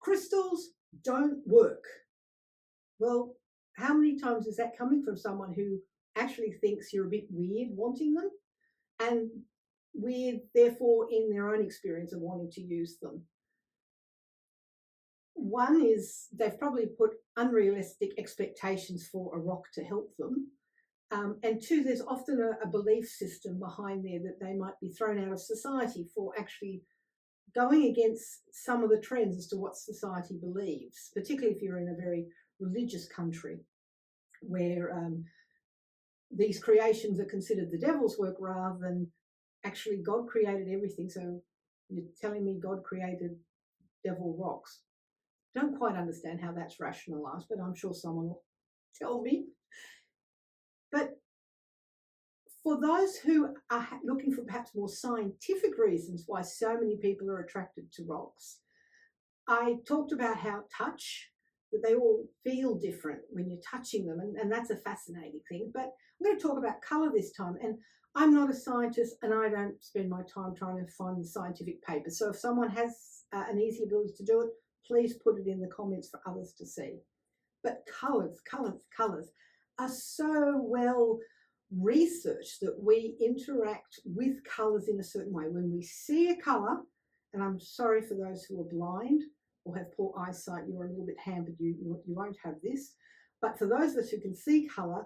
Crystals don't work. Well, how many times is that coming from someone who actually thinks you're a bit weird wanting them, and weird, therefore, in their own experience of wanting to use them? One is they've probably put unrealistic expectations for a rock to help them. And two, there's often a belief system behind there that they might be thrown out of society for actually going against some of the trends as to what society believes, particularly if you're in a very religious country where these creations are considered the devil's work rather than actually God created everything. So you're telling me God created devil rocks? Don't quite understand how that's rationalized, but I'm sure someone will tell me. But for those who are looking for perhaps more scientific reasons why so many people are attracted to rocks, I talked about how touch, that they all feel different when you're touching them, and that's a fascinating thing. But I'm going to talk about colour this time, and I'm not a scientist and I don't spend my time trying to find the scientific papers. So if someone has an easy ability to do it, please put it in the comments for others to see. But colours are so well researched that we interact with colours in a certain way. When we see a colour, and I'm sorry for those who are blind or have poor eyesight, you're a little bit hampered, you won't have this. But for those of us who can see colour,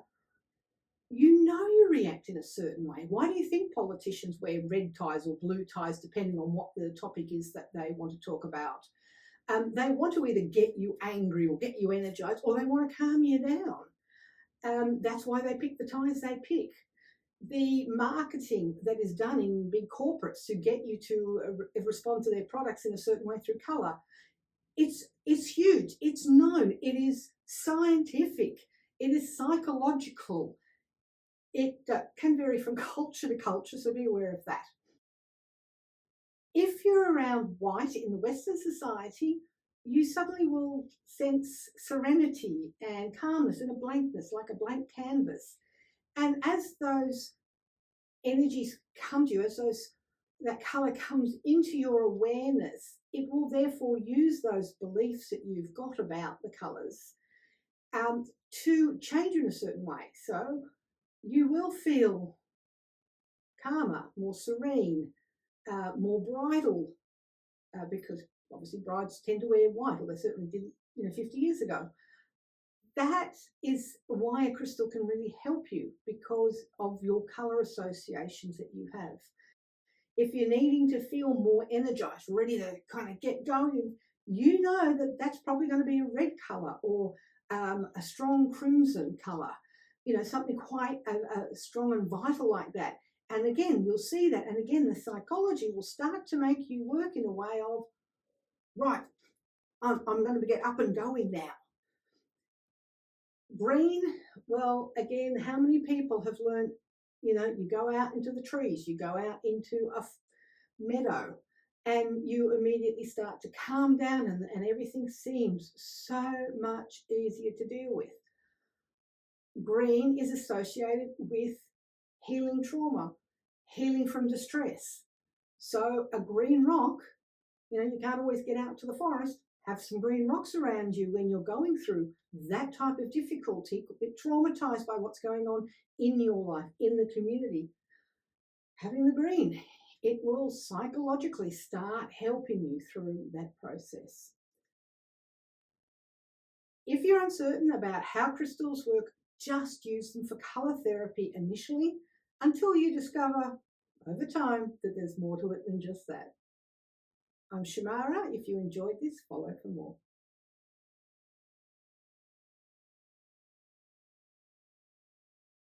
you react in a certain way. Why do you think politicians wear red ties or blue ties, depending on what the topic is that they want to talk about? They want to either get you angry or get you energized, or they want to calm you down. That's why they pick the ties they pick. The marketing that is done in big corporates to get you to respond to their products in a certain way through colour, it's huge. It's known. It is scientific. It is psychological. It can vary from culture to culture, so be aware of that. If you're around white in the Western society, you suddenly will sense serenity and calmness and a blankness, like a blank canvas. And as those energies come to you, as that colour comes into your awareness, it will therefore use those beliefs that you've got about the colours to change you in a certain way. So you will feel calmer, more serene, more bridal, because obviously brides tend to wear white, or they certainly did 50 years ago. That is why a crystal can really help you, because of your colour associations that you have. If you're needing to feel more energized, ready to kind of get going, you know that that's probably going to be a red colour or a strong crimson colour, something quite strong and vital like that. And again, you'll see that. And again, the psychology will start to make you work in a way of, right, I'm going to get up and going now. Green, well, again, how many people have learned, you go out into the trees, you go out into a meadow, and you immediately start to calm down, and everything seems so much easier to deal with. Green is associated with healing trauma, healing from distress. So a green rock, you can't always get out to the forest. Have some green rocks around you when you're going through that type of difficulty, a bit traumatized by what's going on in your life, in the community. Having the green, it will psychologically start helping you through that process. If you're uncertain about how crystals work, just use them for colour therapy initially, until you discover over time that there's more to it than just that. I'm Shamara. If you enjoyed this, follow for more.